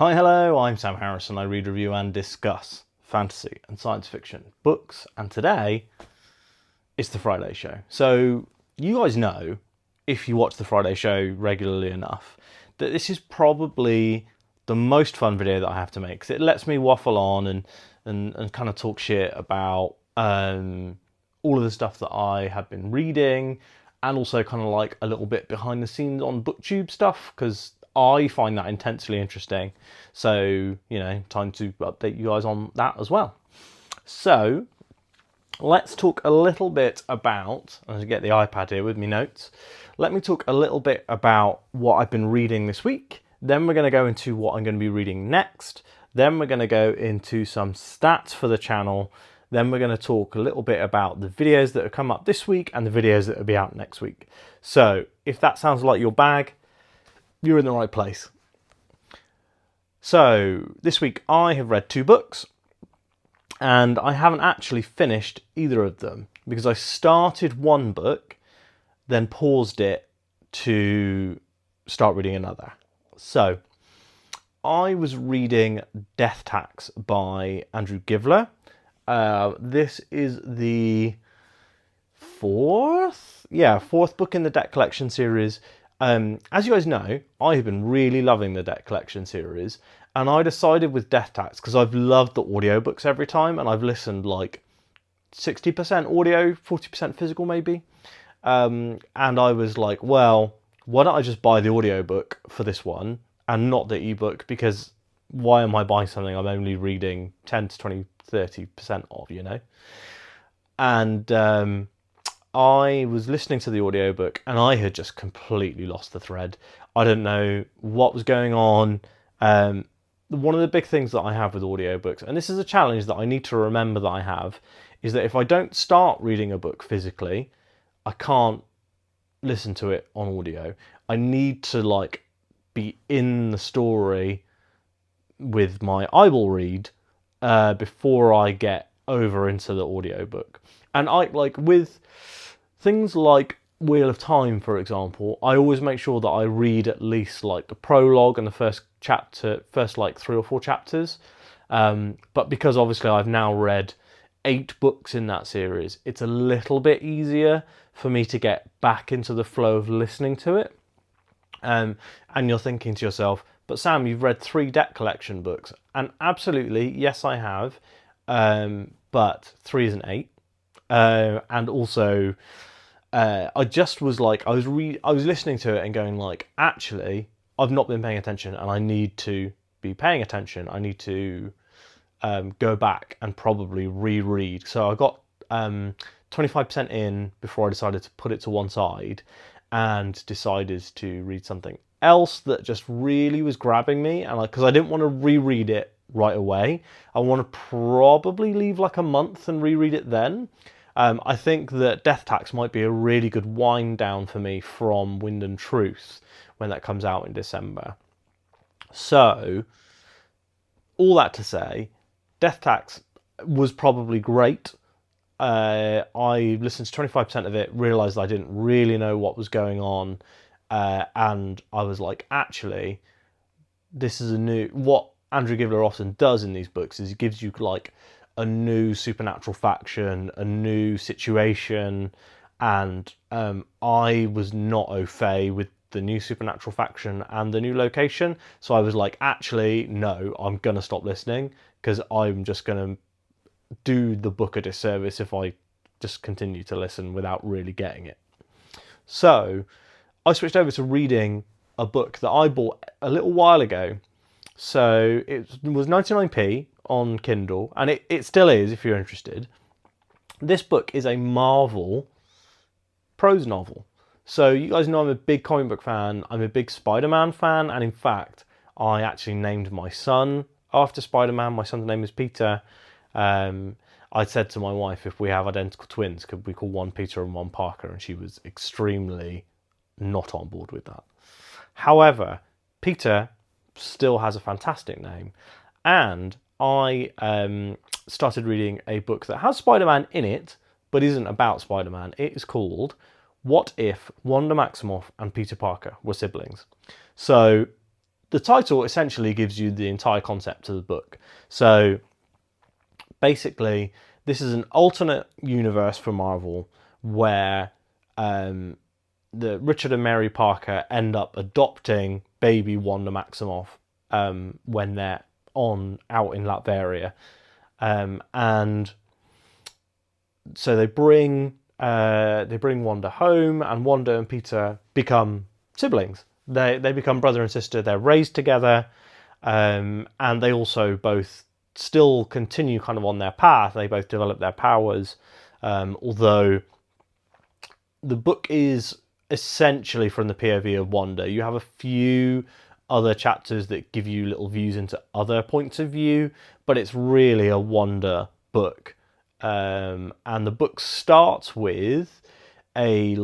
Hi, hello, I'm Sam Harrison. I read, review and discuss fantasy and science fiction books, and today it's the Friday show. So you guys know, if you watch the Friday show regularly enough, that this is probably the most fun video that I have to make, because it lets me waffle on and kind of talk shit about all of the stuff that I have been reading, and also kind of like a little bit behind the scenes on BookTube stuff, because I find that intensely interesting. So, time to update you guys on that as well. So, let's talk a little bit about, as I get the iPad here with me notes, let me talk a little bit about what I've been reading this week. Then we're going to go into what I'm going to be reading next. Then we're going to go into some stats for the channel. Then we're going to talk a little bit about the videos that have come up this week and the videos that will be out next week. So, if that sounds like your bag, you're in the right place. So, this week I have read 2 books, and I haven't actually finished either of them, because I started one book, then paused it to start reading another. So, I was reading Death Tax by Andrew Givler. This is the fourth book in the Debt Collection series. As you guys know, I have been really loving the Debt Collection series, and I decided with Death Tax, because I've loved the audiobooks every time, and I've listened like 60% audio, 40% physical maybe, and I was like, well, why don't I just buy the audiobook for this one and not the ebook, because why am I buying something I'm only reading 10 to 20, 30% of, And I was listening to the audiobook and I had just completely lost the thread. I don't know what was going on. One of the big things that I have with audiobooks, and this is a challenge that I need to remember that I have, is that if I don't start reading a book physically, I can't listen to it on audio. I need to be in the story with my eyeball read before I get over into the audiobook. And with things like Wheel of Time, for example, I always make sure that I read at least the prologue and the first 3 or 4 chapters. But because obviously I've now read 8 books in that series, it's a little bit easier for me to get back into the flow of listening to it. And you're thinking to yourself, but Sam, you've read 3 Debt Collection books. And absolutely, yes, I have. But 3 isn't 8. And also, I just was I was listening to it and going actually, I've not been paying attention, and I need to be paying attention. I need to go back and probably reread. So I got 25% in before I decided to put it to one side, and decided to read something else that just really was grabbing me, and because I didn't want to reread it right away. I want to probably leave a month and reread it then. I think that Death Tax might be a really good wind down for me from Wind and Truth when that comes out in December. So, all that to say, Death Tax was probably great. I listened to 25% of it, realised I didn't really know what was going on, and I was actually, this is what Andrew Givler often does in these books is he gives you a new supernatural faction, a new situation, and I was not au fait with the new supernatural faction and the new location, so I was actually, no, I'm going to stop listening, because I'm just going to do the book a disservice if I just continue to listen without really getting it. So I switched over to reading a book that I bought a little while ago. So it was 99p on Kindle, and it still is if you're interested. This book is a Marvel prose novel. So you guys know I'm a big comic book fan, I'm a big Spider-Man fan, and in fact, I actually named my son after Spider-Man. My son's name is Peter. I said to my wife, if we have identical twins, could we call one Peter and one Parker? And she was extremely not on board with that. However, Peter still has a fantastic name, and I started reading a book that has Spider-Man in it, but isn't about Spider-Man. It is called What If Wanda Maximoff and Peter Parker Were Siblings? So the title essentially gives you the entire concept of the book. So basically, this is an alternate universe for Marvel where the Richard and Mary Parker end up adopting baby Wanda Maximoff when they're out in Latveria, and so they bring Wanda home, and Wanda and Peter become siblings. They become brother and sister. They're raised together, and they also both still continue kind of on their path. They both develop their powers, although the book is essentially from the POV of Wanda. You have a few other chapters that give you little views into other points of view, but it's really a Wanda book. And the book starts with a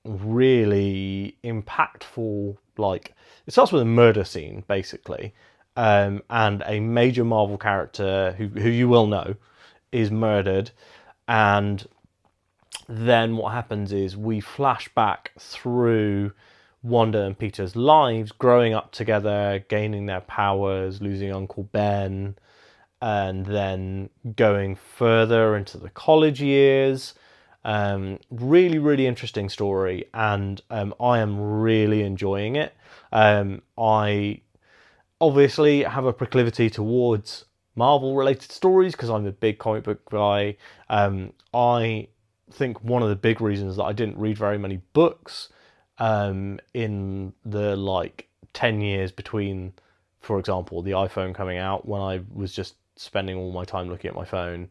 really impactful, it starts with a murder scene basically, and a major Marvel character who you will know is murdered, and then what happens is we flash back through Wanda and Peter's lives, growing up together, gaining their powers, losing Uncle Ben, and then going further into the college years. Really, really interesting story, and I am really enjoying it. I obviously have a proclivity towards Marvel-related stories because I'm a big comic book guy. I think one of the big reasons that I didn't read very many books in the 10 years between, for example, the iPhone coming out, when I was just spending all my time looking at my phone,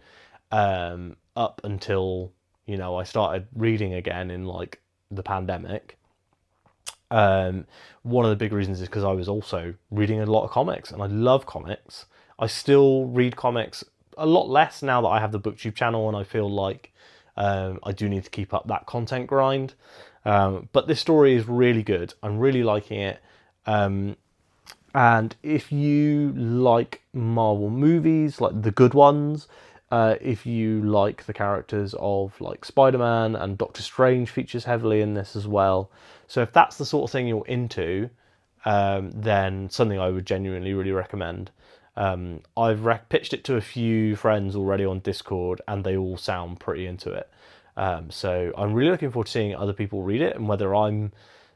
up until I started reading again in the pandemic. One of the big reasons is because I was also reading a lot of comics, and I love comics. I still read comics a lot less now that I have the BookTube channel, and I feel like I do need to keep up that content grind. But this story is really good. I'm really liking it. And if you like Marvel movies, like the good ones, if you like the characters of Spider-Man, and Doctor Strange features heavily in this as well. So if that's the sort of thing you're into, then something I would genuinely really recommend. I've pitched it to a few friends already on Discord, and they all sound pretty into it. So I'm really looking forward to seeing other people read it, and whether I'm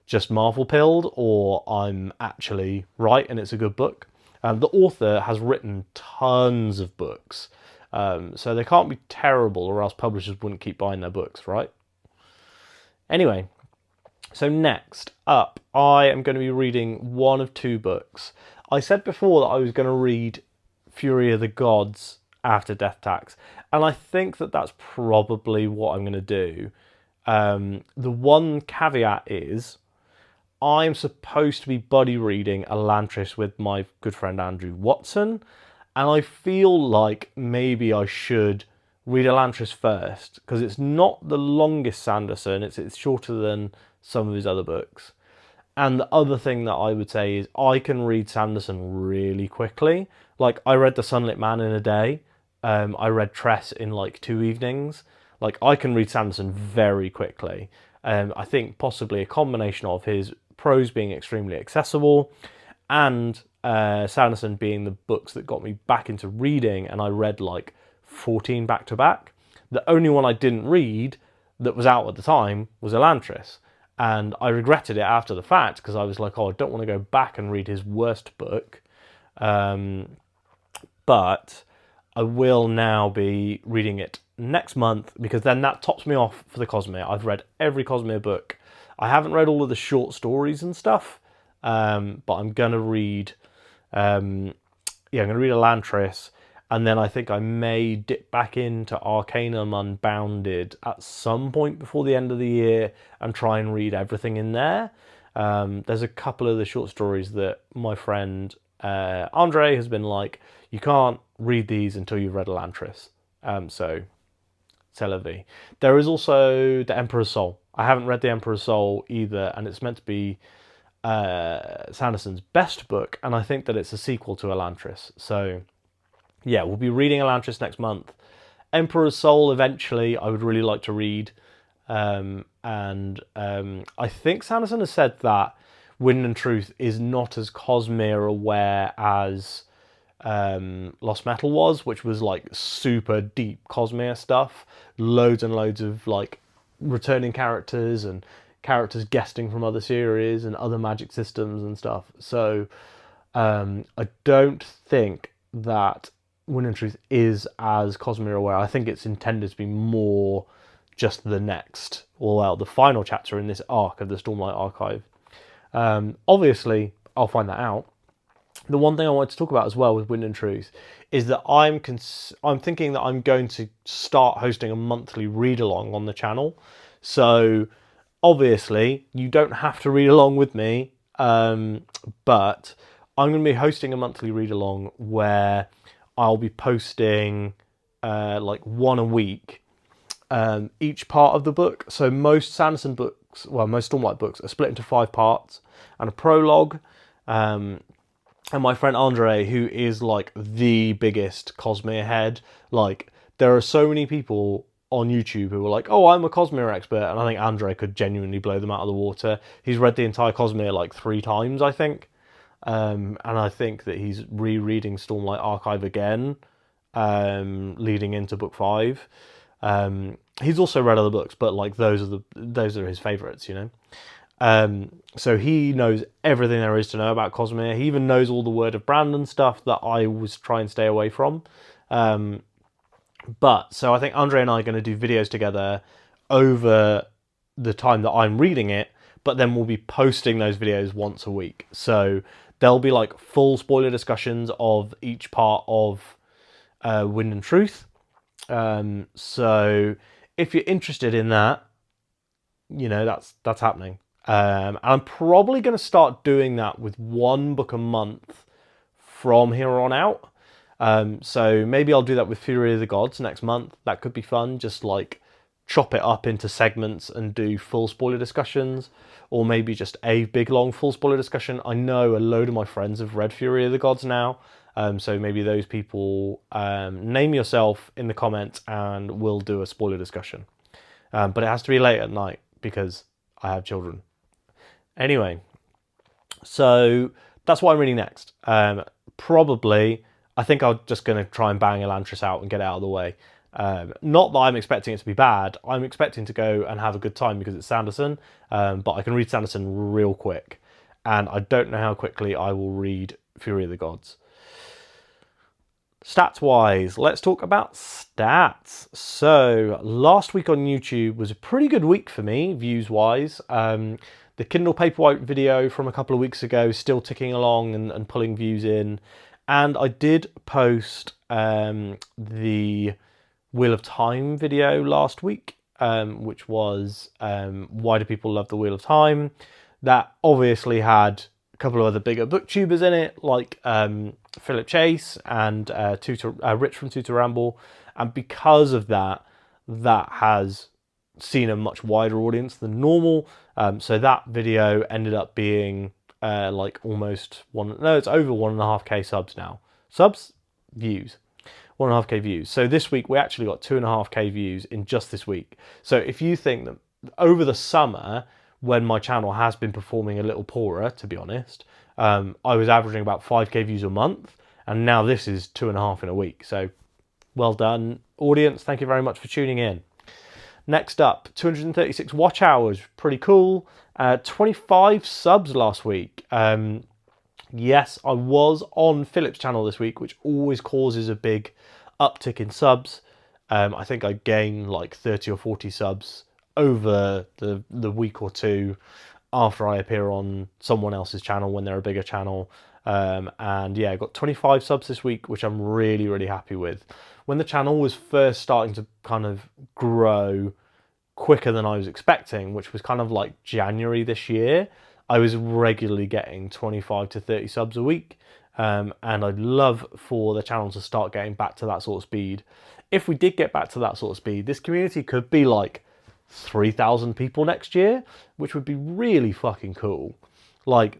just Marvel pilled or I'm actually right and it's a good book. The author has written tons of books, so they can't be terrible, or else publishers wouldn't keep buying their books, right? Anyway, so next up, I am going to be reading one of two books. I said before that I was going to read Fury of the Gods after Death Tax, and I think that that's probably what I'm going to do. The one caveat is I'm supposed to be buddy reading Elantris with my good friend Andrew Watson, and I feel like maybe I should read Elantris first, because it's not the longest Sanderson, it's shorter than some of his other books. And the other thing that I would say is I can read Sanderson really quickly. I read The Sunlit Man in a day. I read Tress in 2 evenings. I can read Sanderson very quickly. I think possibly a combination of his prose being extremely accessible and Sanderson being the books that got me back into reading, and I read 14 back to back. The only one I didn't read that was out at the time was Elantris. And I regretted it after the fact, because I was like, I don't want to go back and read his worst book. But I will now be reading it next month, because then that tops me off for the Cosmere. I've read every Cosmere book. I haven't read all of the short stories and stuff, but I'm going to read Elantris. And then I think I may dip back into Arcanum Unbounded at some point before the end of the year and try and read everything in there. There's a couple of the short stories that my friend Andre has been like, you can't read these until you've read Elantris. So, c'est la vie. There is also The Emperor's Soul. I haven't read The Emperor's Soul either, and it's meant to be Sanderson's best book, and I think that it's a sequel to Elantris. So yeah, we'll be reading Elantris next month. Emperor's Soul, eventually, I would really like to read. I think Sanderson has said that Wind and Truth is not as Cosmere aware as Lost Metal was, which was like super deep Cosmere stuff, loads and loads of like returning characters and characters guesting from other series and other magic systems and stuff. So I don't think that Wind and Truth is as Cosmere aware. I think it's intended to be more just the next, or well, the final chapter in this arc of the Stormlight Archive. Obviously, I'll find that out. The one thing I wanted to talk about as well with Wind and Truth is that I'm thinking that I'm going to start hosting a monthly read along on the channel. So obviously you don't have to read along with me, but I'm going to be hosting a monthly read along where I'll be posting like one a week, each part of the book. So most Sanderson books, well, most Stormlight books are split into 5 parts and a prologue. And my friend Andre, who is like the biggest Cosmere head, like there are so many people on YouTube who are like, oh, I'm a Cosmere expert, and I think Andre could genuinely blow them out of the water. He's read the entire Cosmere like 3 times, I think. And I think that he's rereading Stormlight Archive again, leading into book 5. He's also read other books, but like those are his favourites, you know. So he knows everything there is to know about Cosmere. He even knows all the Word of Brandon stuff that I was trying to stay away from. But so I think Andre and I are going to do videos together over the time that I'm reading it, but then we'll be posting those videos once a week. So there'll be like full spoiler discussions of each part of Wind and Truth. So if you're interested in that, you know, that's happening. And I'm probably going to start doing that with 1 book a month from here on out. So maybe I'll do that with Fury of the Gods next month. That could be fun. Just like chop it up into segments and do full spoiler discussions, or maybe just a big long full spoiler discussion. I know a load of my friends have read Fury of the Gods now. So maybe those people, name yourself in the comments and we'll do a spoiler discussion. But it has to be late at night because I have children. Anyway, so that's what I'm reading next. Probably, I think I'm just going to try and bang Elantris out and get it out of the way. Not that I'm expecting it to be bad. I'm expecting to go and have a good time because it's Sanderson, but I can read Sanderson real quick. And I don't know how quickly I will read Fury of the Gods. Stats-wise, let's talk about stats. So, last week on YouTube was a pretty good week for me, views-wise. The Kindle Paperwhite video from a couple of weeks ago is still ticking along and pulling views in. And I did post the Wheel of Time video last week, which was why do people love the Wheel of Time? That obviously had a couple of other bigger booktubers in it, like Philip Chase and Rich from Tutor Ramble. And because of that, that has seen a much wider audience than normal. So that video ended up being like almost it's over 1.5k subs now. Views. 1.5k views. So this week we actually got 2.5k views in just this week. So if you think that over the summer, when my channel has been performing a little poorer, to be honest, I was averaging about 5k views a month, and now this is 2.5 in a week. So well done, audience. Thank you very much for tuning in. Next up, 236 watch hours, pretty cool. 25 subs last week. Yes, I was on Philip's channel this week, which always causes a big uptick in subs. I think I gained like 30 or 40 subs over the week or two after I appear on someone else's channel when they're a bigger channel. And yeah, I got 25 subs this week, which I'm really, really happy with. When the channel was first starting to kind of grow quicker than I was expecting, which was kind of like January this year, I was regularly getting 25 to 30 subs a week. And I'd love for the channel to start getting back to that sort of speed. If we did get back to that sort of speed, this community could be like 3,000 people next year, which would be really fucking cool. Like,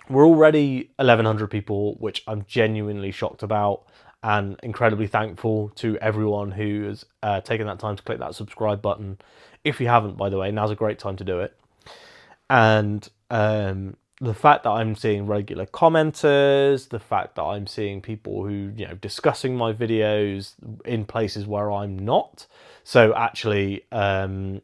we're already 1,100 people, which I'm genuinely shocked about, and incredibly thankful to everyone who has taken that time to click that subscribe button. If you haven't, by the way, now's a great time to do it. And the fact that I'm seeing regular commenters, the fact that I'm seeing people who, discussing my videos in places where I'm not. So actually, my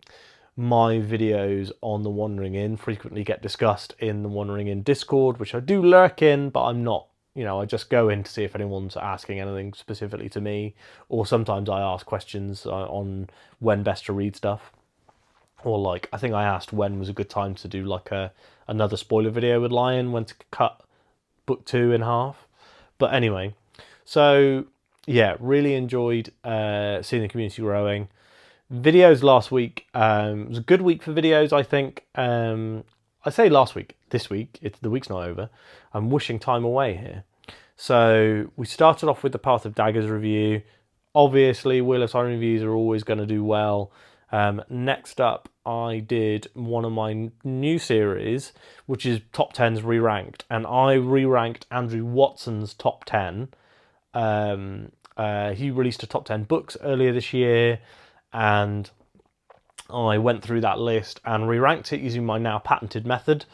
videos on the Wandering Inn frequently get discussed in the Wandering Inn Discord, which I do lurk in, but I'm not, I just go in to see if anyone's asking anything specifically to me, or sometimes I ask questions on when best to read stuff. Or like, I think I asked when was a good time to do like another spoiler video with Lion, when to cut book 2 in half. But anyway, so yeah, really enjoyed seeing the community growing. Videos last week was a good week for videos, I think. I say last week, this week, the week's not over. I'm wishing time away here. So we started off with the Path of Daggers review. Obviously, Wheel of Time reviews are always going to do well. Next up, I did one of my new series, which is Top 10s re-ranked. And I re-ranked Andrew Watson's Top 10. He released a Top 10 books earlier this year, and I went through that list and re-ranked it using my now patented method.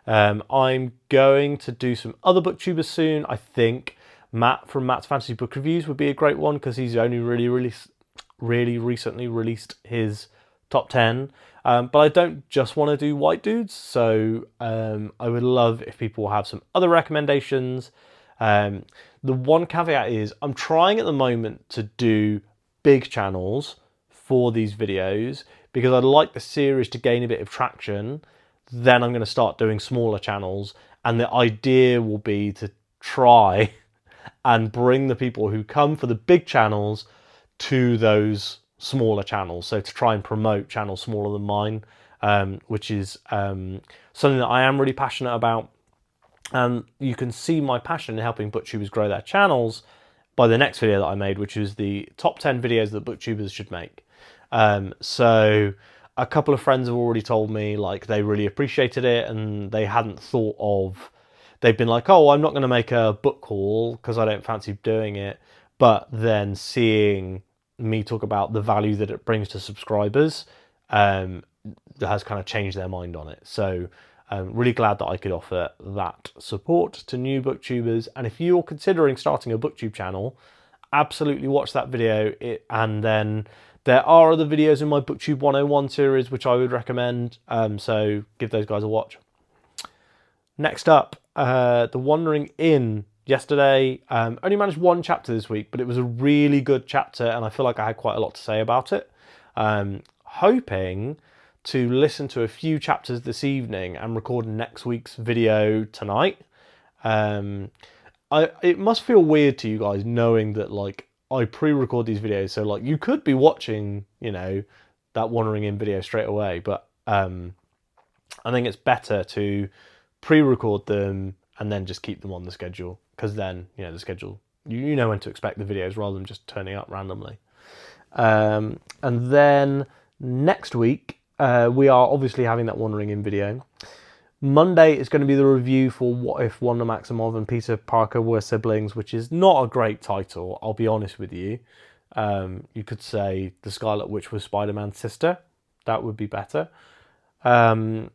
I'm going to do some other booktubers soon. I think Matt from Matt's Fantasy Book Reviews would be a great one, because he's only really recently released his top 10. But I don't just want to do white dudes, so I would love if people have some other recommendations. The one caveat is I'm trying at the moment to do big channels for these videos, because I'd like the series to gain a bit of traction. Then I'm going to start doing smaller channels, and the idea will be to try and bring the people who come for the big channels to those smaller channels. So to try and promote channels smaller than mine, which is something that I am really passionate about. And you can see my passion in helping booktubers grow their channels by the next video that I made, which is the top 10 videos that booktubers should make. So a couple of friends have already told me like they really appreciated it, and they hadn't thought of, they've been like, oh, I'm not going to make a book haul because I don't fancy doing it. But then seeing me talk about the value that it brings to subscribers has kind of changed their mind on it. So I'm really glad that I could offer that support to new booktubers. And if you're considering starting a booktube channel, absolutely watch that video. And then there are other videos in my BookTube 101 series which I would recommend, so give those guys a watch. Next up, The Wandering Inn. Yesterday, only managed one chapter this week, but it was a really good chapter, and I feel like I had quite a lot to say about it. Hoping to listen to a few chapters this evening and record next week's video tonight. It must feel weird to you guys knowing that like I pre-record these videos, so like you could be watching, that Wandering Inn video straight away, but I think it's better to pre-record them and then just keep them on the schedule, because then the schedule, you know when to expect the videos rather than just turning up randomly. And then next week we are obviously having that Wandering Inn video. Monday is going to be the review for What If Wanda Maximoff and Peter Parker Were Siblings, which is not a great title, I'll be honest with you. You could say The Scarlet Witch was Spider-Man's sister. That would be better. After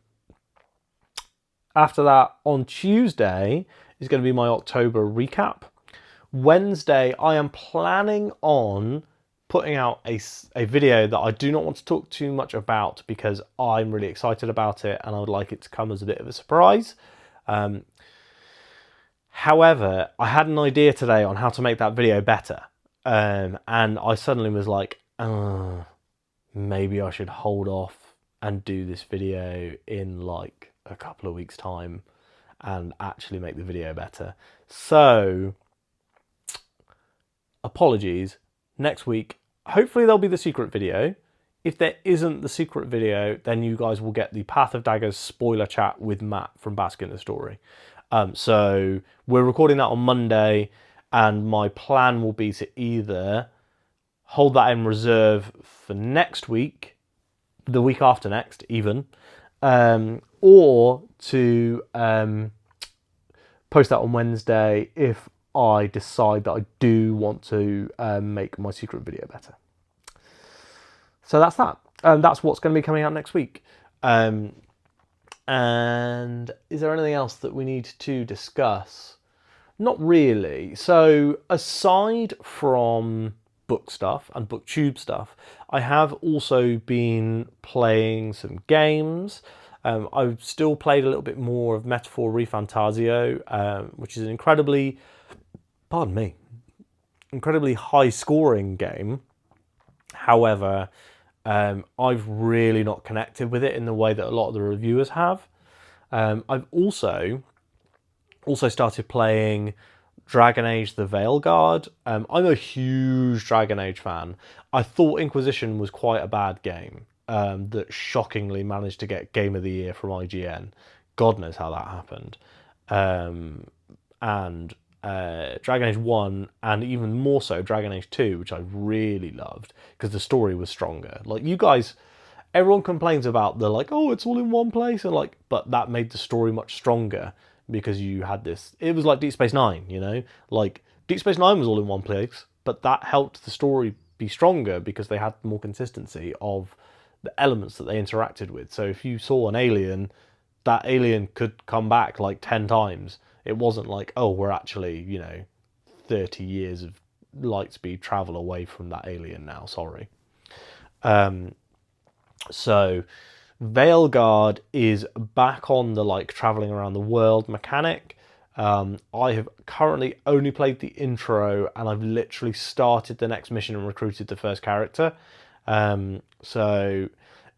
that, on Tuesday, is going to be my October recap. Wednesday, I am planning on putting out a video that I do not want to talk too much about, because I'm really excited about it and I would like it to come as a bit of a surprise. However, I had an idea today on how to make that video better. And I suddenly was like, maybe I should hold off and do this video in like a couple of weeks' time and actually make the video better. So, apologies. Next week, hopefully there'll be the secret video. If there isn't the secret video, then you guys will get the Path of Daggers spoiler chat with Matt from Bask in the Story. So we're recording that on Monday, and my plan will be to either hold that in reserve for next week, the week after next even, or to post that on Wednesday if I decide that I do want to make my secret video better. So that's that. That's what's going to be coming out next week. And is there anything else that we need to discuss? Not really. So aside from book stuff and booktube stuff, I have also been playing some games. I've still played a little bit more of Metaphor Refantasio, which is an incredibly high scoring game. However, I've really not connected with it in the way that a lot of the reviewers have. I've also started playing Dragon Age the Veilguard. I'm a huge Dragon Age fan. I thought Inquisition was quite a bad game that shockingly managed to get Game of the Year from IGN. God knows how that happened. And Dragon Age 1, and even more so Dragon Age 2, which I really loved because the story was stronger. Like, you guys, everyone complains about the, like, oh, it's all in one place, and like, but that made the story much stronger because you had this. It was like Deep Space Nine, you know, like Deep Space Nine was all in one place, but that helped the story be stronger because they had more consistency of the elements that they interacted with. So if you saw an alien, that alien could come back like 10 times. It wasn't like, oh, we're actually, you know, 30 years of light speed travel away from that alien now, sorry. So Veilguard is back on the like traveling around the world mechanic. I have currently only played the intro, and I've literally started the next mission and recruited the first character. So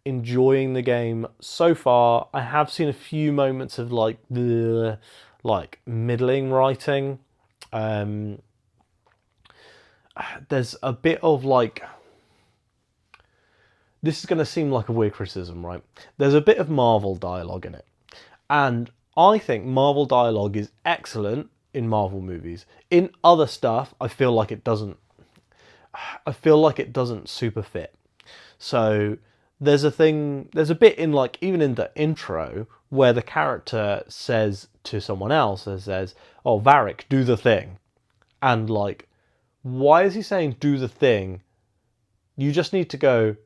enjoying the game so far. I have seen a few moments of like the middling writing. There's a bit of like, this is going to seem like a weird criticism, right? There's a bit of Marvel dialogue in it. And I think Marvel dialogue is excellent in Marvel movies. In other stuff, I feel like it doesn't super fit. So there's a bit in like, even in the intro, where the character says to someone else, says, oh, Varric, do the thing. And like, why is he saying do the thing? You just need to go,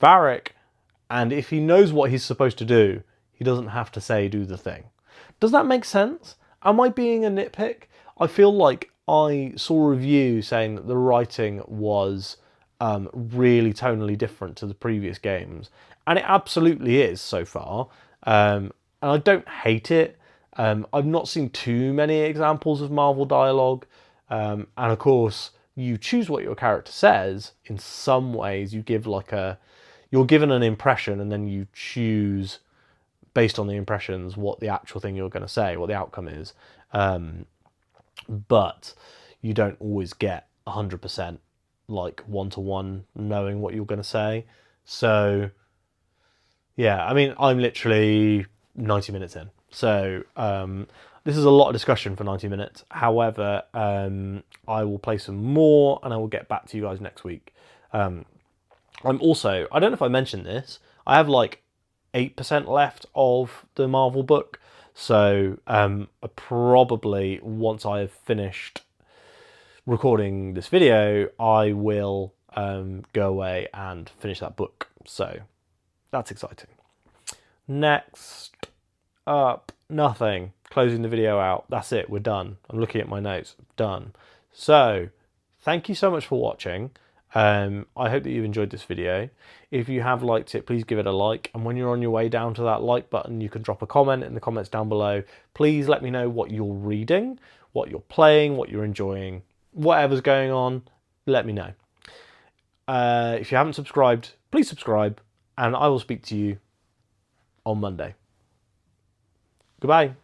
Varric, and if he knows what he's supposed to do, he doesn't have to say do the thing. Does that make sense? Am I being a nitpick? I feel like I saw a review saying that the writing was really tonally different to the previous games, and it absolutely is so far. And I don't hate it. I've not seen too many examples of Marvel dialogue, and of course, you choose what your character says. In some ways, you give like you're given an impression, and then you choose based on the impressions what the actual thing you're going to say, what the outcome is. But you don't always get 100% like one-to-one knowing what you're going to say. So yeah, I mean, I'm literally 90 minutes in. So this is a lot of discussion for 90 minutes. However, I will play some more and I will get back to you guys next week. I'm also, I don't know if I mentioned this, I have like 8% left of the Marvel book. So probably once I have finished recording this video, I will go away and finish that book. So that's exciting. Next up, nothing. Closing the video out. That's it. We're done. I'm looking at my notes. Done. So thank you so much for watching. I hope that you've enjoyed this video. If you have liked it, please give it a like. And when you're on your way down to that like button, you can drop a comment in the comments down below. Please let me know what you're reading, what you're playing, what you're enjoying, whatever's going on. Let me know. If you haven't subscribed, please subscribe, and I will speak to you on Monday. Goodbye.